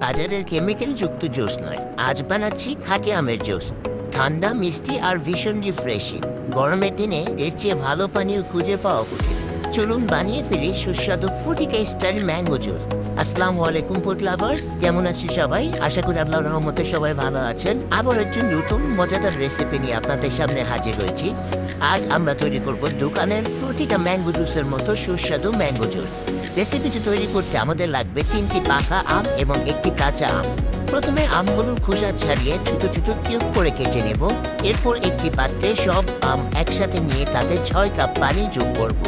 বাজারের কেমিক্যাল যুক্ত জুস নয়, আজ বানাচ্ছি খাঁটি আমের জুস। ঠান্ডা, মিষ্টি আর ভীষণ রিফ্রেশিং। গরমের দিনে এর চেয়ে ভালো পানীয় খুঁজে পাওয়া কঠিন। চলুন বানিয়ে ফেলি সুস্বাদু ফ্রুটিকা স্টাইল ম্যাঙ্গো জুস। আসসালামু আলাইকুম ফুড লাভার্স, কেমন আছি সবাই? আশা করি আল্লাহর রহমতে সবাই ভালো আছেন। আবার একটি নতুন মজাদার রেসিপি নিয়ে আপনাদের সামনে হাজির হয়েছি। আজ আমরা তৈরি করব দোকানের ফ্রুটিকা ম্যাঙ্গো জুসের মতো সুস্বাদু ম্যাঙ্গো জুস। রেসিপিটি তৈরি করতে আমাদের লাগবে 3টি পাকা আম এবং 1টি কাঁচা আম। প্রথমে আমগুলোর খোসা ছাড়িয়ে ছোট ছোট কিউব করে কেটে নেব। এরপর একটি পাত্রে সব আম একসাথে নিয়ে তাতে 6 কাপ পানি যোগ করব।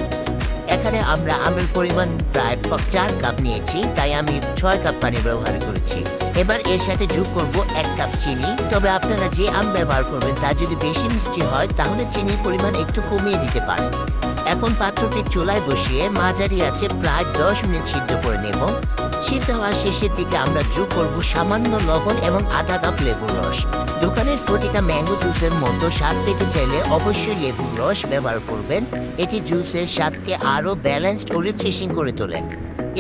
এখানে আমরা আমের পরিমাণ প্রায় 4 কাপ নিয়েছি, তাই আমি 6 কাপ পানি ব্যবহার করেছি। এবার এর সাথে যোগ করব 1 কাপ চিনি। তবে আপনারা যে আম ব্যবহার করবেন তা যদি বেশি মিষ্টি হয় তাহলে চিনির পরিমাণ একটু কমিয়ে দিতে পারেন। এখন পাত্রটি চুলায় বসিয়ে মাঝারি আছে প্রায় 10 মিনিট সিদ্ধ করে নেব। সিদ্ধ হওয়ার শেষের দিকে আমরা যোগ করব সামান্য লবণ এবং আধা কাপ লেবুর রস। দোকানের ফ্রুটিকা ম্যাঙ্গো জুসের মতো স্বাদ পেতে চাইলে অবশ্যই লেবুর রস ব্যবহার করবেন। এটি জুসের স্বাদকে আরও ব্যালেন্সড ও রিফ্রেশিং করে তোলে।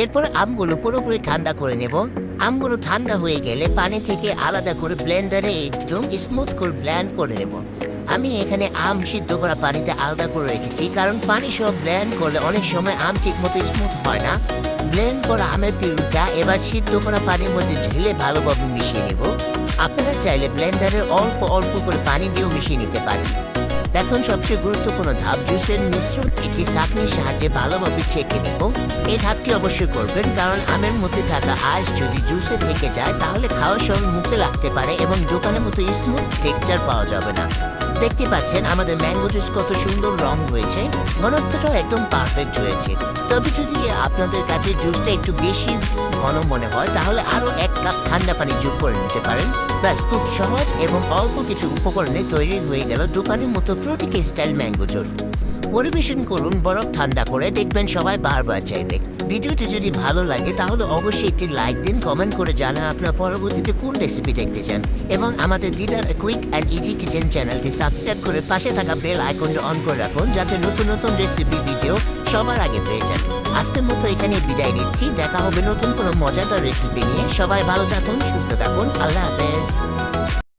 এরপর আমগুলো পুরোপুরি ঠান্ডা করে নেব। আমগুলো ঠান্ডা হয়ে গেলে পানি থেকে আলাদা করে ব্লেন্ডারে একদম স্মুথ করে ব্লেন্ড করে নেব। আমি এখানে আম সিদ্ধ করা পানিটা আলাদা করে রেখেছি, কারণ পানি সহ ব্লেন্ড করলে অনেক সময় আম ঠিক মতো স্মুথ হয় না। ব্লেন্ড করা আমের পিউরিটা এবার সিদ্ধ করা পানির মধ্যে ঢেলে ভালোভাবে মিশিয়ে নেব। আপনারা চাইলে ব্লেন্ডারে অল্প অল্প করে পানি দিয়েও মিশিয়ে নিতে পারেন। এখন সবচেয়ে গুরুত্বপূর্ণ ধাপ, জুসের মিশ্রণ একটি ছাঁকনির সাহায্যে ভালোভাবে ছেঁকে নেব। এই ধাপটি অবশ্যই করবেন, কারণ আমের মধ্যে থাকা আইস যদি জুসে থেকে যায় তাহলে খাওয়ার সময় মুখে লাগতে পারে এবং দোকানের মতো স্মুথ টেক্সচার পাওয়া যাবে না। দেখতে পাচ্ছেন আমাদের ম্যাঙ্গো জুস কত সুন্দর রং হয়েছে, ঘনত্বটাও একদম পারফেক্ট হয়েছে। তবে যদি আপনাদের কাছে জুসটা একটু বেশি ঘন মনে হয় তাহলে আরও 1 কাপ ঠান্ডা পানি যোগ করে নিতে পারেন। ব্যাস, খুব সহজ এবং অল্প কিছু উপকরণে তৈরি হয়ে গেল দোকানের মতো ফ্রুটিকা স্টাইল ম্যাঙ্গো জুস। পরিবেশন করুন বরফ ঠান্ডা করে, দেখবেন সবাই বারবার চাইবে। ভিডিওটি যদি ভালো লাগে তাহলে অবশ্যই একটি লাইক দিন, কমেন্ট করে জানান আপনার পরবর্তীতে কোন রেসিপি দেখতে চান, এবং আমাদের দিদার কুইক অ্যান্ড ইজি কিচেন চ্যানেলটি সাবস্ক্রাইব করে পাশে থাকা বেল আইকনটি অন করে রাখুন, যাতে নতুন নতুন রেসিপি ভিডিও সবার আগে পেয়ে যান। আজকের মতো এখানে বিদায় নিচ্ছি। দেখা হবে নতুন কোনো মজাদার রেসিপি নিয়ে। সবাই ভালো থাকুন, সুস্থ থাকুন। আল্লাহ হাফেজ।